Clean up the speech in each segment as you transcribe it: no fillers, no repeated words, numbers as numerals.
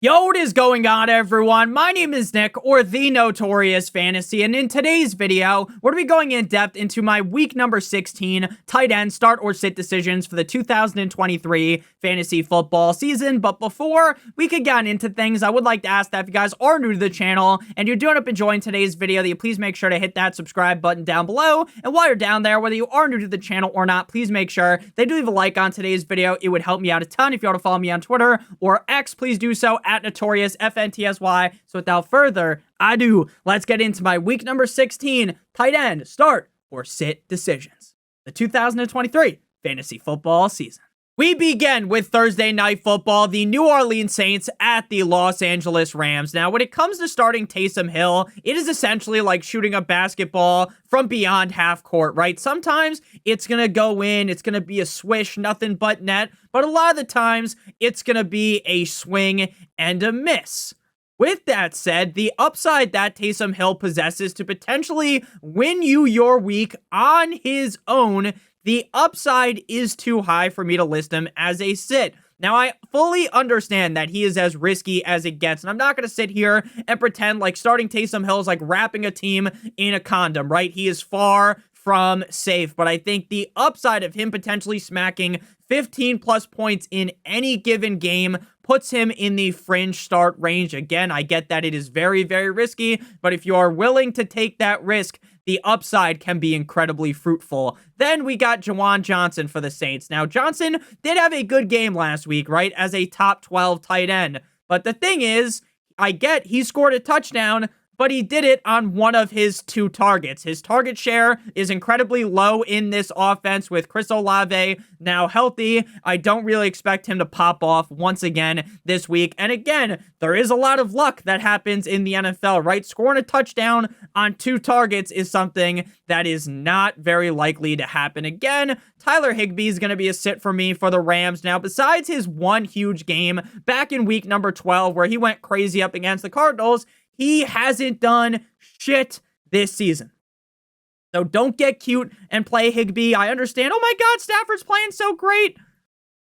Yo, what is going on, everyone? My name is Nick, or the Notorious Fantasy, and in today's video, we're going to be going in depth into my week number 16 tight end start or sit decisions for the 2023 fantasy football season. But before we could get into things, I would like to ask that if you guys are new to the channel and you do end up enjoying today's video, that you please make sure to hit that subscribe button down below. And while you're down there, whether you are new to the channel or not, please make sure that you leave a like on today's video. It would help me out a ton. If you want to follow me on Twitter or X, please do so at NotoriousFantasy. So without further ado, let's get into my week number 16 tight end start or sit decisions, the 2023 fantasy football season. We begin with Thursday Night Football, the New Orleans Saints at the Los Angeles Rams. Now, when it comes to starting Taysom Hill, it is essentially like shooting a basketball from beyond half court, right? Sometimes it's going to go in, it's going to be a swish, nothing but net, but a lot of the times it's going to be a swing and a miss. With that said, the upside that Taysom Hill possesses to potentially win you your week on his own, the upside is too high for me to list him as a sit. Now, I fully understand that he is as risky as it gets, and I'm not going to sit here and pretend like starting Taysom Hill is like wrapping a team in a condom, right? He is far from safe, but I think the upside of him potentially smacking 15 plus points in any given game puts him in the fringe start range. Again, I get that it is very, very risky, but if you are willing to take that risk, the upside can be incredibly fruitful. Then we got Juwan Johnson for the Saints. Now, Johnson did have a good game last week, right, as a top 12 tight end. But the thing is, I get he scored a touchdown, but he did it on one of his two targets. His target share is incredibly low in this offense with Chris Olave now healthy. I don't really expect him to pop off once again this week. And again, there is a lot of luck that happens in the NFL, right? Scoring a touchdown on two targets is something that is not very likely to happen again. Tyler Higbee is going to be a sit for me for the Rams. Now, besides his one huge game back in week number 12 where he went crazy up against the Cardinals, he hasn't done shit this season. So don't get cute and play Higbee. I understand. Oh my God, Stafford's playing so great.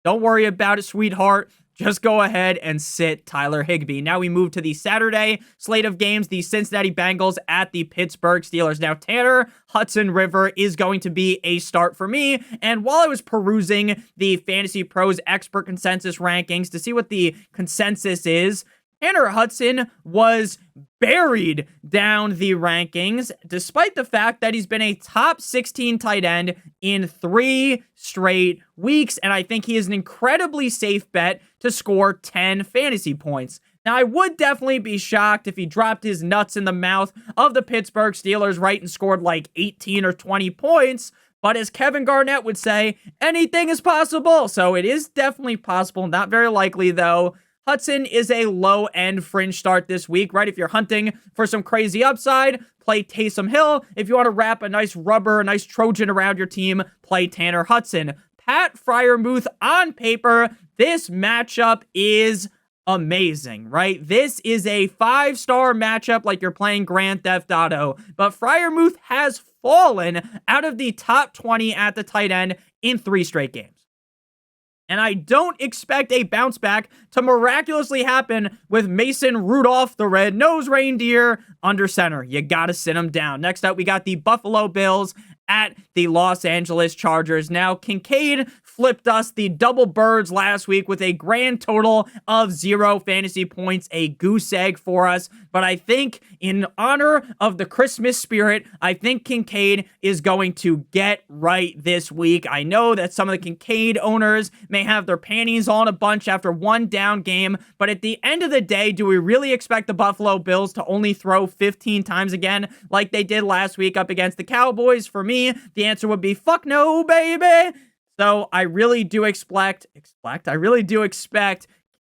Don't worry about it, sweetheart. Just go ahead and sit Tyler Higbee. Now we move to the Saturday slate of games, the Cincinnati Bengals at the Pittsburgh Steelers. Now, Tanner Hudson River is going to be a start for me. And while I was perusing the Fantasy Pros expert consensus rankings to see what the consensus is, Tanner Hudson was buried down the rankings, despite the fact that he's been a top 16 tight end in 3 straight weeks, and I think he is an incredibly safe bet to score 10 fantasy points. Now, I would definitely be shocked if he dropped his nuts in the mouth of the Pittsburgh Steelers, right, and scored like 18 or 20 points, but as Kevin Garnett would say, anything is possible, so it is definitely possible, not very likely, though. Hudson is a low-end fringe start this week, right? If you're hunting for some crazy upside, play Taysom Hill. If you want to wrap a nice rubber, a nice Trojan around your team, play Tanner Hudson. Pat Freiermuth on paper, this matchup is amazing, right? This is a 5-star matchup like you're playing Grand Theft Auto, but Freiermuth has fallen out of the top 20 at the tight end in 3 straight games. And I don't expect a bounce back to miraculously happen with Mason Rudolph, the red-nosed reindeer, under center. You gotta sit him down. Next up, we got the Buffalo Bills at the Los Angeles Chargers. Now, Kincaid flipped us the double birds last week with a grand total of 0 fantasy points, a goose egg for us. But I think in honor of the Christmas spirit, I think Kincaid is going to get right this week. I know that some of the Kincaid owners may have their panties on a bunch after one down game, but at the end of the day, do we really expect the Buffalo Bills to only throw 15 times again like they did last week up against the Cowboys? For me, the answer would be fuck no, baby. So I really do expect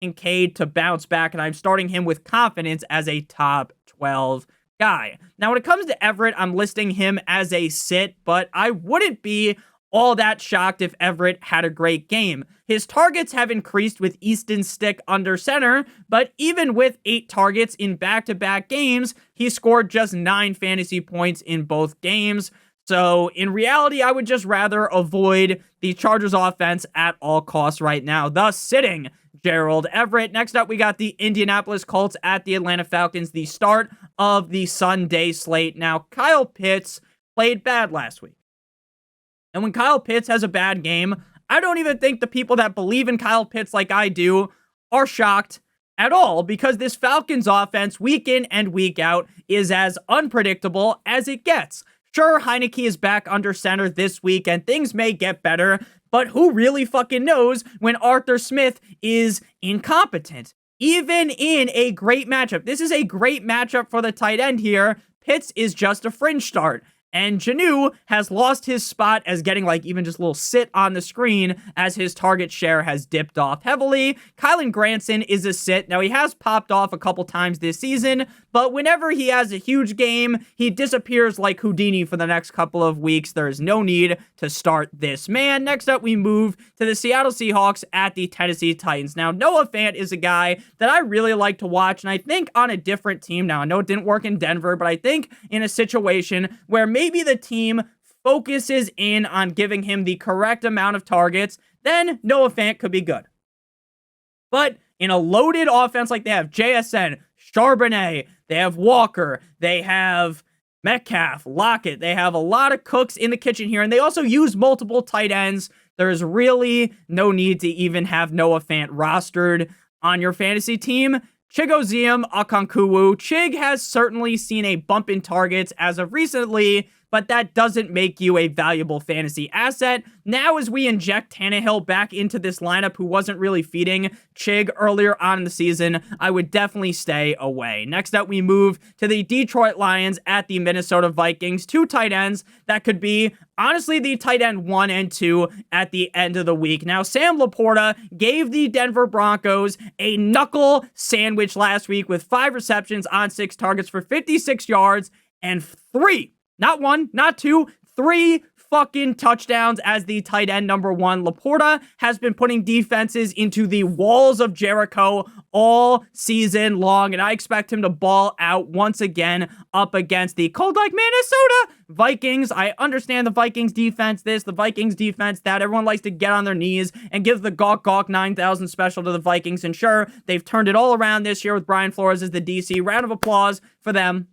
Kincaid to bounce back, and I'm starting him with confidence as a top 12 guy. Now, when it comes to Everett, I'm listing him as a sit, but I wouldn't be all that shocked if Everett had a great game. His targets have increased with Easton Stick under center, but even with 8 targets in back-to-back games, he scored just 9 fantasy points in both games. So in reality, I would just rather avoid the Chargers offense at all costs right now, thus sitting Gerald Everett. Next up, we got the Indianapolis Colts at the Atlanta Falcons, the start of the Sunday slate. Now, Kyle Pitts played bad last week. And when Kyle Pitts has a bad game, I don't even think the people that believe in Kyle Pitts like I do are shocked at all, because this Falcons offense, week in and week out, is as unpredictable as it gets. Sure, Heineke is back under center this week, and things may get better, but who really fucking knows when Arthur Smith is incompetent? Even in a great matchup. This is a great matchup for the tight end here. Pitts is just a fringe start. And Janu has lost his spot as getting like even just a little sit on the screen as his target share has dipped off heavily. Kylan Granson is a sit. Now, he has popped off a couple times this season, but whenever he has a huge game, he disappears like Houdini for the next couple of weeks. There is no need to start this man. Next up, we move to the Seattle Seahawks at the Tennessee Titans. Now, Noah Fant is a guy that I really like to watch, and I think on a different team. Now, I know it didn't work in Denver, but I think in a situation where maybe the team focuses in on giving him the correct amount of targets, then Noah Fant could be good. But in a loaded offense like they have JSN, Charbonnet, they have Walker, they have Metcalf, Lockett, they have a lot of cooks in the kitchen here, and they also use multiple tight ends. There's really no need to even have Noah Fant rostered on your fantasy team. Chigoziem Okonkwo. Chig has certainly seen a bump in targets as of recently, but that doesn't make you a valuable fantasy asset. Now, as we inject Tannehill back into this lineup, who wasn't really feeding Chig earlier on in the season, I would definitely stay away. Next up, we move to the Detroit Lions at the Minnesota Vikings. Two tight ends that could be, honestly, the tight end 1 and 2 at the end of the week. Now, Sam Laporta gave the Denver Broncos a knuckle sandwich last week with 5 receptions on 6 targets for 56 yards and 3. Not 1, not 2, 3 fucking touchdowns as the tight end number 1. Laporta has been putting defenses into the walls of Jericho all season long, and I expect him to ball out once again up against the cold-like Minnesota Vikings. I understand the Vikings defense this, the Vikings defense that. Everyone likes to get on their knees and give the Gawk Gawk 9000 special to the Vikings, and sure, they've turned it all around this year with Brian Flores as the DC. Round of applause for them.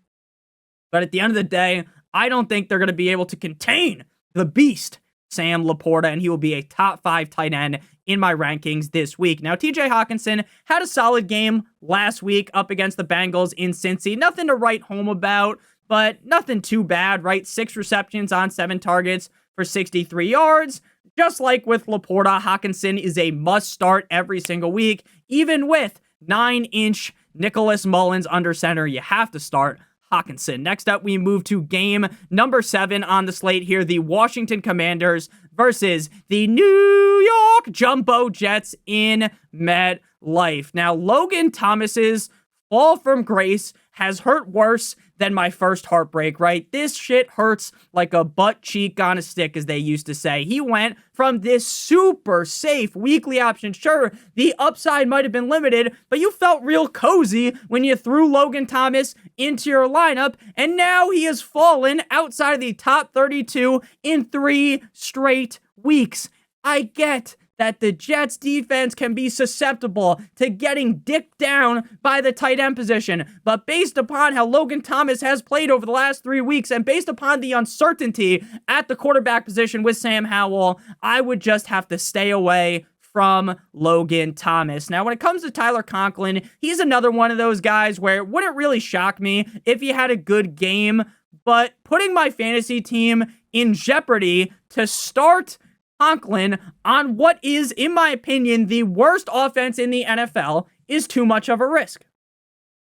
But at the end of the day, I don't think they're going to be able to contain the beast, Sam Laporta, and he will be a top 5 tight end in my rankings this week. Now, TJ Hawkinson had a solid game last week up against the Bengals in Cincy. Nothing to write home about, but nothing too bad, right? 6 receptions on 7 targets for 63 yards. Just like with Laporta, Hawkinson is a must start every single week. Even with 9-inch Nicholas Mullins under center, you have to start Hawkinson. Next up, we move to game number 7 on the slate here. The Washington Commanders versus the New York Jumbo Jets in MetLife. Now, Logan Thomas's fall from grace has hurt worse than my first heartbreak, right? This shit hurts like a butt cheek on a stick, as they used to say. He went from this super safe weekly option. Sure, the upside might have been limited, but you felt real cozy when you threw Logan Thomas into your lineup, and now he has fallen outside of the top 32 in 3 straight weeks. I get that the Jets defense can be susceptible to getting dicked down by the tight end position. But based upon how Logan Thomas has played over the last 3 weeks, and based upon the uncertainty at the quarterback position with Sam Howell, I would just have to stay away from Logan Thomas. Now, when it comes to Tyler Conklin, he's another one of those guys where it wouldn't really shock me if he had a good game, but putting my fantasy team in jeopardy to start Conklin on what is, in my opinion, the worst offense in the NFL is too much of a risk.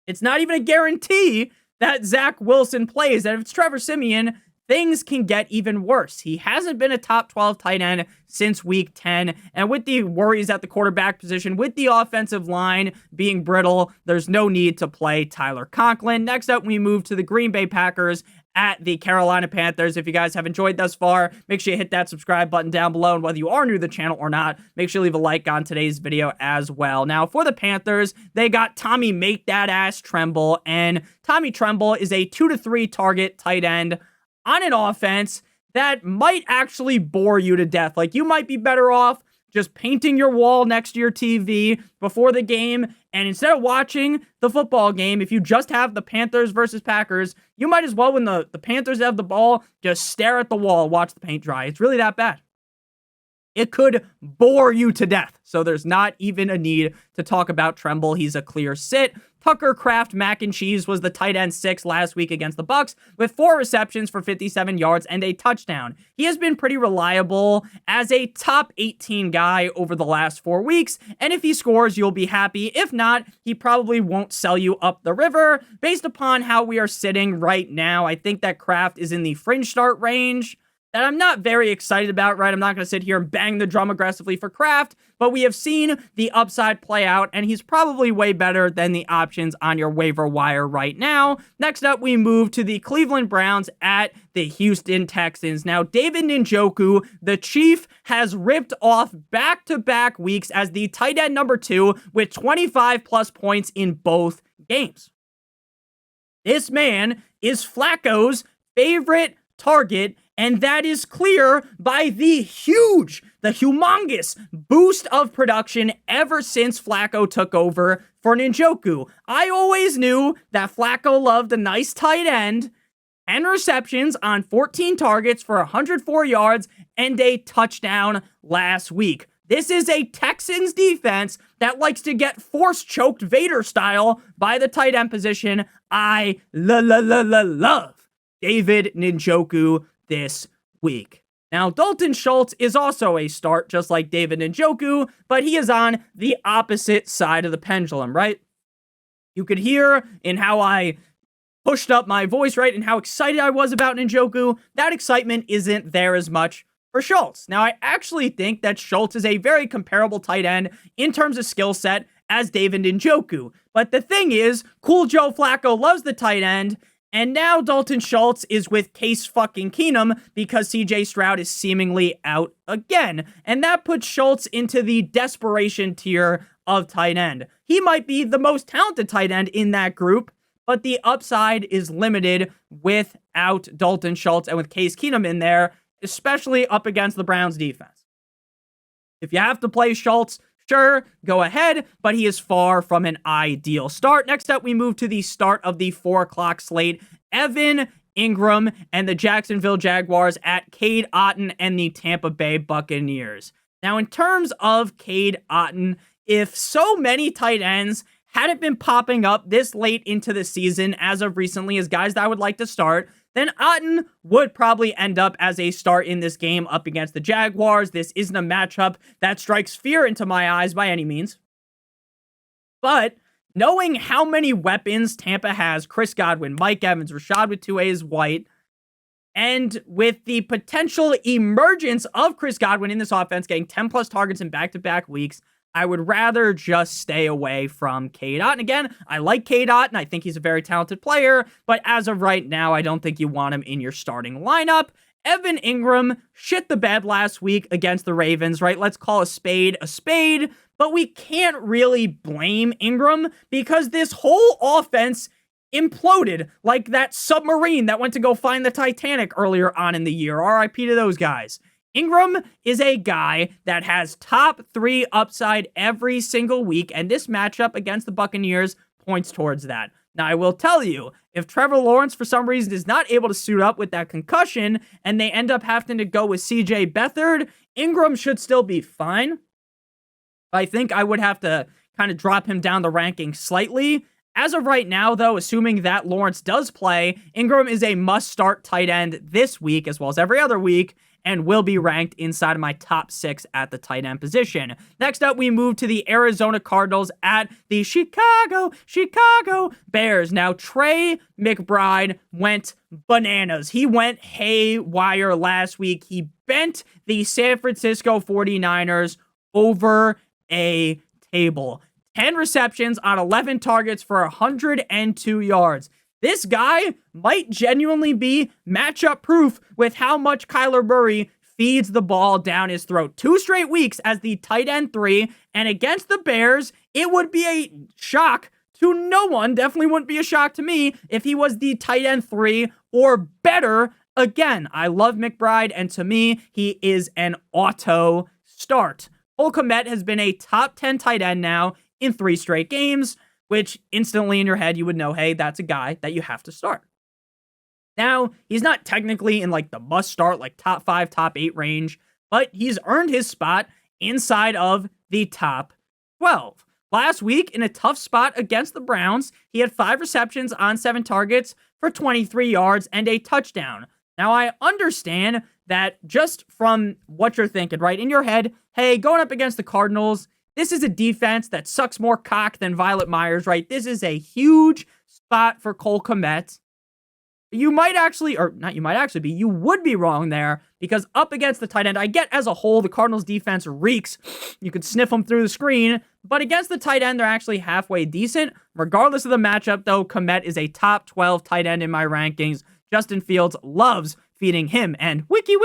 It's not even a guarantee that Zach Wilson plays, that if it's Trevor Siemian, things can get even worse. He hasn't been a top 12 tight end since week 10, and with the worries at the quarterback position, with the offensive line being brittle, there's no need to play Tyler Conklin. Next up, we move to the Green Bay Packers at the Carolina Panthers. If you guys have enjoyed thus far, make sure you hit that subscribe button down below, and whether you are new to the channel or not, make sure you leave a like on today's video as well. Now, for the Panthers, they got Tommy Make That Ass Tremble, and Tommy Tremble is a 2 to 3 target tight end on an offense that might actually bore you to death. Like, you might be better off just painting your wall next to your TV before the game. And instead of watching the football game, if you just have the Panthers versus Packers, you might as well, when the Panthers have the ball, just stare at the wall, watch the paint dry. It's really that bad. It could bore you to death. So there's not even a need to talk about Tremble. He's a clear sit. Tucker Kraft Mac and Cheese was the tight end 6 last week against the Bucs with 4 receptions for 57 yards and a touchdown. He has been pretty reliable as a top 18 guy over the last 4 weeks, and if he scores, you'll be happy. If not, he probably won't sell you up the river. Based upon how we are sitting right now, I think that Kraft is in the fringe start range that I'm not very excited about, right? I'm not going to sit here and bang the drum aggressively for Kraft, but we have seen the upside play out, and he's probably way better than the options on your waiver wire right now. Next up, we move to the Cleveland Browns at the Houston Texans. Now, David Njoku, the Chief, has ripped off back-to-back weeks as the tight end number 2 with 25-plus points in both games. This man is Flacco's favorite target, and that is clear by the humongous boost of production ever since Flacco took over for Njoku. I always knew that Flacco loved a nice tight end, 10 receptions on 14 targets for 104 yards and a touchdown last week. This is a Texans defense that likes to get force-choked Vader style by the tight end position. I love David Njoku this week. Now, Dalton Schultz is also a start, just like David Njoku, but he is on the opposite side of the pendulum, right? You could hear in how I pushed up my voice, right, and how excited I was about Njoku. That excitement isn't there as much for Schultz. Now, I actually think that Schultz is a very comparable tight end in terms of skill set as David Njoku. But the thing is, Cool Joe Flacco loves the tight end, and now Dalton Schultz is with Case fucking Keenum because CJ Stroud is seemingly out again. And that puts Schultz into the desperation tier of tight end. He might be the most talented tight end in that group, but the upside is limited without Dalton Schultz and with Case Keenum in there, especially up against the Browns defense. If you have to play Schultz, sure, go ahead, but he is far from an ideal start. Next up, we move to the start of the 4 o'clock slate. Evan Ingram and the Jacksonville Jaguars at Cade Otton and the Tampa Bay Buccaneers. Now, in terms of Cade Otton, if so many tight ends hadn't been popping up this late into the season as of recently as guys that I would like to start, then Otton would probably end up as a start in this game up against the Jaguars. This isn't a matchup that strikes fear into my eyes by any means. But knowing how many weapons Tampa has, Chris Godwin, Mike Evans, Rashad with 2A's White, and with the potential emergence of Chris Godwin in this offense getting 10-plus targets in back-to-back weeks, I would rather just stay away from Cade Otton. Again, I like Cade Otton. I think he's a very talented player, but as of right now, I don't think you want him in your starting lineup. Evan Ingram shit the bed last week against the Ravens, right? Let's call a spade, but we can't really blame Ingram because this whole offense imploded like that submarine that went to go find the Titanic earlier on in the year. RIP to those guys. Ingram is a guy that has top 3 upside every single week, and this matchup against the Buccaneers points towards that. Now, I will tell you, if Trevor Lawrence for some reason is not able to suit up with that concussion, and they end up having to go with CJ Beathard, Ingram should still be fine. I think I would have to kind of drop him down the ranking slightly. As of right now, though, assuming that Lawrence does play, Ingram is a must-start tight end this week, as well as every other week, and will be ranked inside of my top 6 at the tight end position. Next up, we move to the Arizona Cardinals at the Chicago Bears. Now, Trey McBride went bananas. He went haywire last week. He bent the San Francisco 49ers over a table. 10 receptions on 11 targets for 102 yards. This guy might genuinely be matchup proof with how much Kyler Murray feeds the ball down his throat. 2 straight weeks as the tight end 3, and against the Bears, it would be a shock to no one, definitely wouldn't be a shock to me, if he was the tight end 3 or better. Again, I love McBride, and to me, he is an auto start. Cole Kmet has been a top 10 tight end now in 3 straight games, which instantly in your head you would know, hey, that's a guy that you have to start. Now, he's not technically in like the must start, like top 5, top 8 range, but he's earned his spot inside of the top 12. Last week, in a tough spot against the Browns, he had 5 receptions on 7 targets for 23 yards and a touchdown. Now, I understand that just from what you're thinking, right, in your head, hey, going up against the Cardinals, this is a defense that sucks more cock than Violet Myers, right? This is a huge spot for Cole Kmet. You might actually, or not you might actually be, you would be wrong there, because up against the tight end, I get as a whole, the Cardinals defense reeks. You could sniff them through the screen, but against the tight end, they're actually halfway decent. Regardless of the matchup, though, Kmet is a top 12 tight end in my rankings. Justin Fields loves feeding him and wiki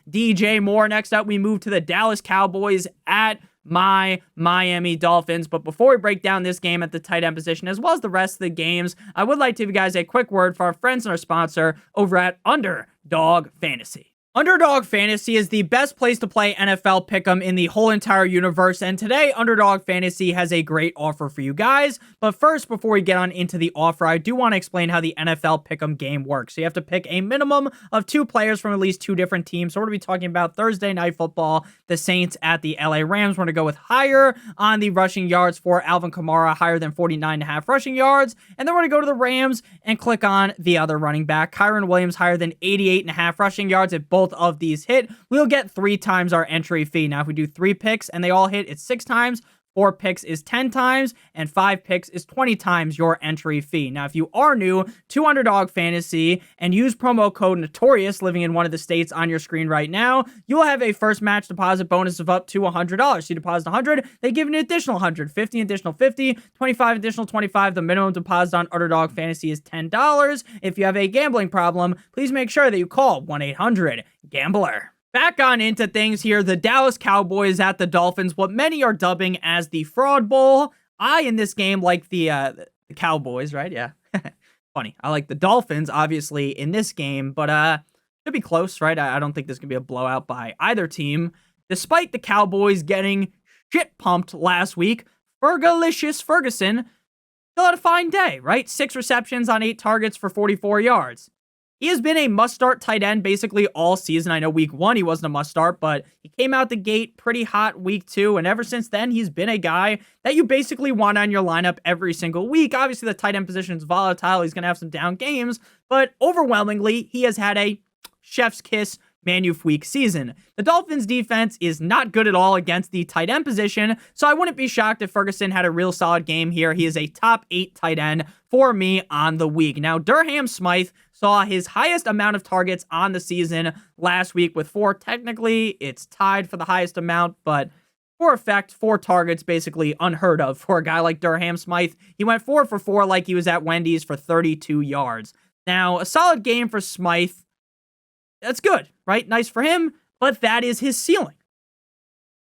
DJ Moore. Next up, we move to the Dallas Cowboys at my Miami Dolphins. But before we break down this game at the tight end position, as well as the rest of the games, I would like to give you guys a quick word for our friends and our sponsor over at Underdog Fantasy. Underdog Fantasy is the best place to play NFL Pick'em in the whole entire universe, and today Underdog Fantasy has a great offer for you guys. But first, before we get on into the offer, I do want to explain how the NFL Pick'em game works. So you have to pick a minimum of 2 players from at least 2 different teams. So we're going to be talking about Thursday Night Football, the Saints at the LA Rams. We're going to go with higher on the rushing yards for Alvin Kamara, higher than 49.5 rushing yards. And then we're going to go to the Rams and click on the other running back, Kyren Williams, higher than 88.5 rushing yards. If both of these hit, we'll get 3 times our entry fee. Now, if we do 3 picks and they all hit, it's 6 times. 4 picks is 10 times, and 5 picks is 20 times your entry fee. Now, if you are new to Underdog Fantasy and use promo code Notorious, living in one of the states on your screen right now, you'll have a first match deposit bonus of up to $100. So you deposit $100, they give you an additional $100, $50 additional $50, $25 additional $25. The minimum deposit on Underdog Fantasy is $10. If you have a gambling problem, please make sure that you call 1-800-GAMBLER. Back on into things here, the Dallas Cowboys at the Dolphins, what many are dubbing as the Fraud Bowl. I, in this game, like the Cowboys, right? Yeah. Funny. I like the Dolphins, obviously, in this game, but it'll be close, right? I don't think this can be a blowout by either team. Despite the Cowboys getting shit pumped last week, Fergalicious Ferguson still had a fine day, right? 6 receptions on 8 targets for 44 yards. He has been a must-start tight end basically all season. I know week 1 he wasn't a must-start, but he came out the gate pretty hot week 2, and ever since then, he's been a guy that you basically want on your lineup every single week. Obviously, the tight end position is volatile. He's going to have some down games, but overwhelmingly, he has had a chef's kiss Manufweek season. The Dolphins defense is not good at all against the tight end position, so I wouldn't be shocked if Ferguson had a real solid game here. He is a top 8 tight end for me on the week. Now, Durham Smythe saw his highest amount of targets on the season last week with 4. Technically, it's tied for the highest amount, but for effect, 4 targets basically unheard of for a guy like Durham Smythe. He went 4 for 4 like he was at Wendy's for 32 yards. Now, a solid game for Smythe. That's good, right? Nice for him, but that is his ceiling.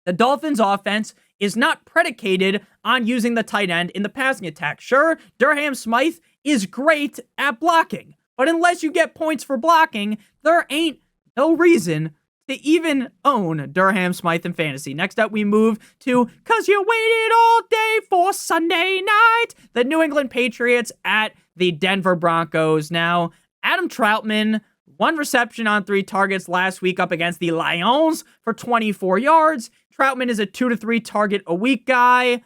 The Dolphins offense is not predicated on using the tight end in the passing attack. Sure, Durham Smythe is great at blocking, but unless you get points for blocking, there ain't no reason to even own Durham Smythe in fantasy. Next up, we move to, cause you waited all day for Sunday night, the New England Patriots at the Denver Broncos. Now, Adam Troutman, 1 reception on 3 targets last week up against the Lions for 24 yards. Troutman is a 2 to 3 target a week guy,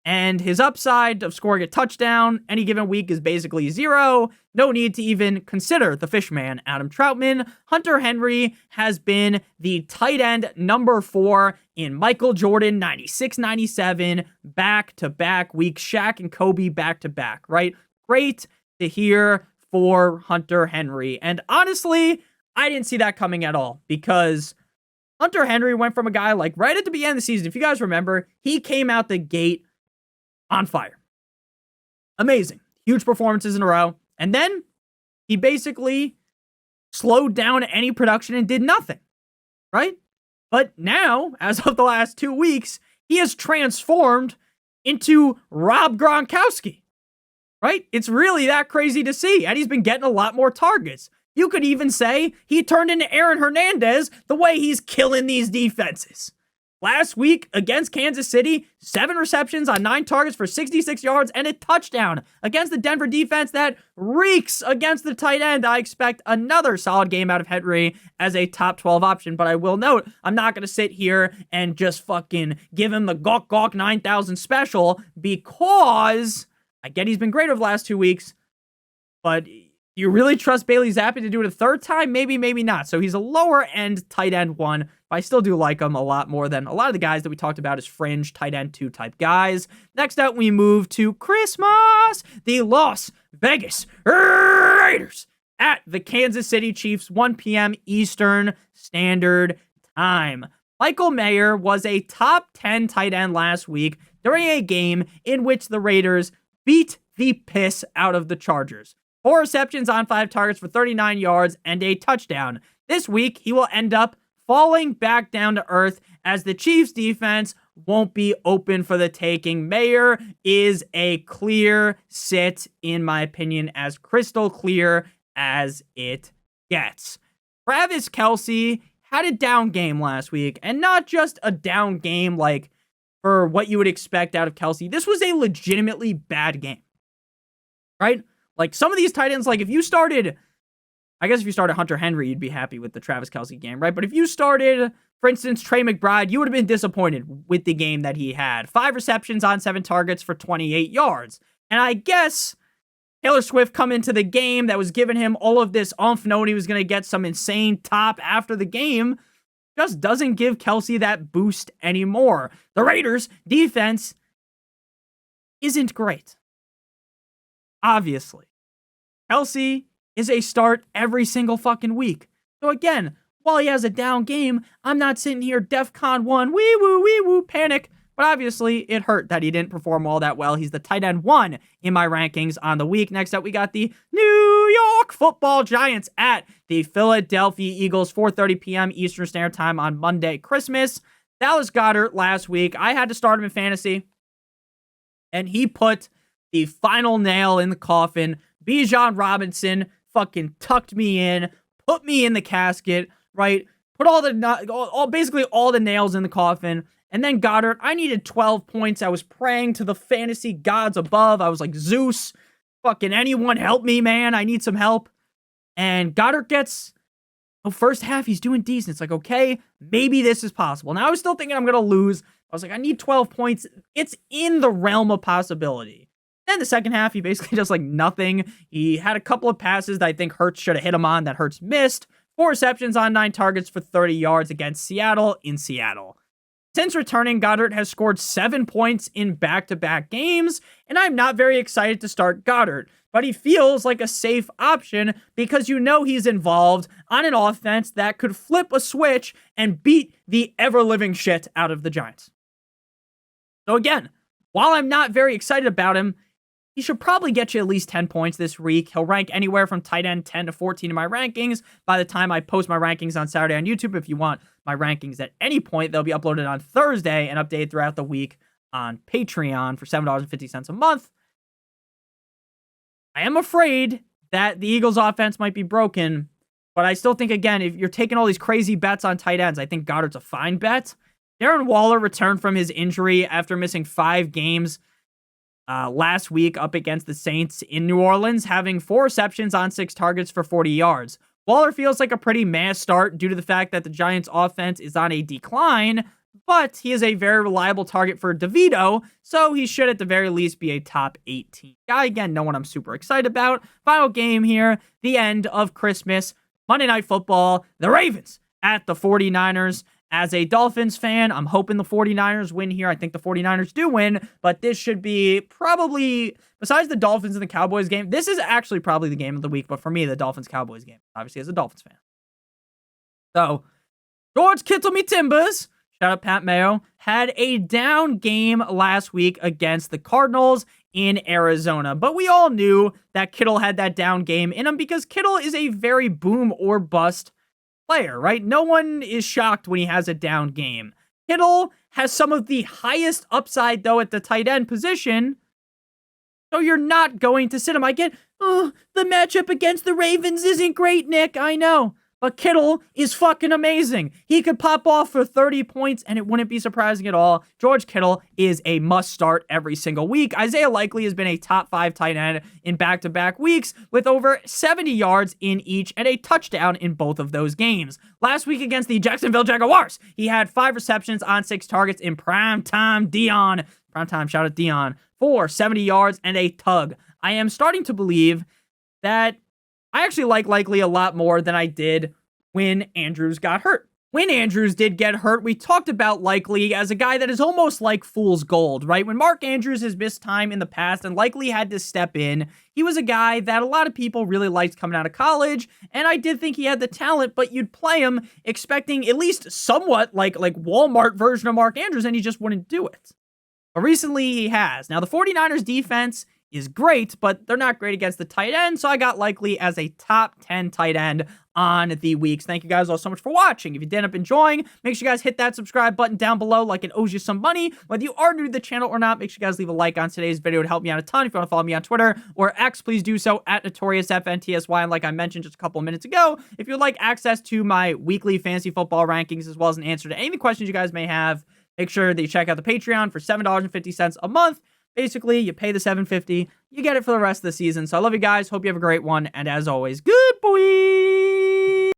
and his upside of scoring a touchdown any given week is basically 0. No need to even consider the fishman, Adam Troutman. Hunter Henry has been the tight end number 4 in Michael Jordan 96-97 back-to-back weeks. Shaq and Kobe back-to-back, right? Great to hear for Hunter Henry. And honestly, I didn't see that coming at all, because Hunter Henry went from a guy like right at the beginning of the season, if you guys remember, he came out the gate on fire. Amazing. Huge performances in a row. And then he basically slowed down any production and did nothing, right? But now, as of the last 2 weeks, he has transformed into Rob Gronkowski. Right? It's really that crazy to see. And he's been getting a lot more targets. You could even say he turned into Aaron Hernandez the way he's killing these defenses. Last week against Kansas City, 7 receptions on 9 targets for 66 yards and a touchdown against the Denver defense that reeks against the tight end. I expect another solid game out of Henry as a top 12 option, but I will note, I'm not going to sit here and just fucking give him the gawk gawk 9,000 special because I get he's been great over the last 2 weeks, but you really trust Bailey Zappi to do it a third time? Maybe, maybe not. So he's a lower end tight end 1, but I still do like him a lot more than a lot of the guys that we talked about as fringe tight end 2 type guys. Next up, we move to Christmas. The Las Vegas Raiders at the Kansas City Chiefs, 1 p.m. Eastern Standard Time. Michael Mayer was a top 10 tight end last week during a game in which the Raiders beat the piss out of the Chargers. 4 receptions on 5 targets for 39 yards and a touchdown. This week, he will end up falling back down to earth as the Chiefs defense won't be open for the taking. Mayer is a clear sit, in my opinion, as crystal clear as it gets. Travis Kelce had a down game last week, and not just a down game like for what you would expect out of Kelce. This was a legitimately bad game, right? Like, some of these tight ends, like, if you started Hunter Henry, you'd be happy with the Travis Kelce game, right? But if you started, for instance, Trey McBride, you would have been disappointed with the game that he had. 5 receptions on 7 targets for 28 yards. And I guess Taylor Swift come into the game that was giving him all of this oomph, knowing he was going to get some insane top after the game, just doesn't give Kelce that boost anymore. The Raiders' defense isn't great. Obviously. Kelce is a start every single fucking week. So again, while he has a down game, I'm not sitting here DEFCON 1, wee woo, panic. But obviously, it hurt that he didn't perform all that well. He's the tight end 1 in my rankings on the week. Next up, we got the New York Football Giants at the Philadelphia Eagles, 4:30 p.m. Eastern Standard Time on Monday, Christmas. Dallas Goedert last week, I had to start him in fantasy, and he put the final nail in the coffin. Bijan Robinson fucking tucked me in, put me in the casket, right? Put basically all the nails in the coffin. And then Goddard, I needed 12 points. I was praying to the fantasy gods above. I was like, Zeus, fucking anyone help me, man. I need some help. And Goddard gets, first half, he's doing decent. It's like, okay, maybe this is possible. Now I was still thinking I'm going to lose. I was like, I need 12 points. It's in the realm of possibility. Then the second half, he basically does like nothing. He had a couple of passes that I think Hurts should have hit him on that Hurts missed. 4 receptions on 9 targets for 30 yards against Seattle in Seattle. Since returning, Goddard has scored 7 points in back-to-back games, and I'm not very excited to start Goddard, but he feels like a safe option because you know he's involved on an offense that could flip a switch and beat the ever-living shit out of the Giants. So again, while I'm not very excited about him, he should probably get you at least 10 points this week. He'll rank anywhere from tight end 10 to 14 in my rankings. By the time I post my rankings on Saturday on YouTube, if you want my rankings at any point, they'll be uploaded on Thursday and updated throughout the week on Patreon for $7.50 a month. I am afraid that the Eagles offense might be broken, but I still think, again, if you're taking all these crazy bets on tight ends, I think Goddard's a fine bet. Darren Waller returned from his injury after missing 5 games last week up against the Saints in New Orleans, having 4 receptions on 6 targets for 40 yards. Waller feels like a pretty meh start due to the fact that the Giants' offense is on a decline, but he is a very reliable target for DeVito, so he should at the very least be a top 18 guy. Again, no one I'm super excited about. Final game here, the end of Christmas, Monday Night Football, the Ravens at the 49ers. As a Dolphins fan, I'm hoping the 49ers win here. I think the 49ers do win, but this should be probably, besides the Dolphins and the Cowboys game, this is actually probably the game of the week, but for me, the Dolphins-Cowboys game, obviously as a Dolphins fan. So, George Kittle me Timbers, shout out Pat Mayo, had a down game last week against the Cardinals in Arizona, but we all knew that Kittle had that down game in him because Kittle is a very boom or bust player, right? No one is shocked when he has a down game. Kittle has some of the highest upside, though, at the tight end position, so you're not going to sit him. I get, the matchup against the Ravens isn't great, Nick. I know. But Kittle is fucking amazing. He could pop off for 30 points and it wouldn't be surprising at all. George Kittle is a must start every single week. Isaiah Likely has been a top 5 tight end in back-to-back weeks with over 70 yards in each and a touchdown in both of those games. Last week against the Jacksonville Jaguars, he had 5 receptions on 6 targets in primetime Dion. Primetime, shout out Dion. For 70 yards and a tug. I am starting to believe that I actually like Likely a lot more than I did when Andrews got hurt. When Andrews did get hurt, we talked about Likely as a guy that is almost like fool's gold, right? When Mark Andrews has missed time in the past and Likely had to step in, he was a guy that a lot of people really liked coming out of college, and I did think he had the talent, but you'd play him expecting at least somewhat like Walmart version of Mark Andrews, and he just wouldn't do it. But recently he has. Now, the 49ers defense is great, but they're not great against the tight end, so I got Likely as a top 10 tight end on the weeks. Thank you guys all so much for watching. If you did end up enjoying, make sure you guys hit that subscribe button down below like it owes you some money. Whether you are new to the channel or not, make sure you guys leave a like on today's video. It would help me out a ton. If you want to follow me on Twitter or X, please do so at NotoriousFantasy. And like I mentioned just a couple of minutes ago, if you'd like access to my weekly fantasy football rankings as well as an answer to any questions you guys may have, make sure that you check out the Patreon for $7.50 a month. Basically, you pay the $7.50, you get it for the rest of the season. So I love you guys. Hope you have a great one. And as always, good boy.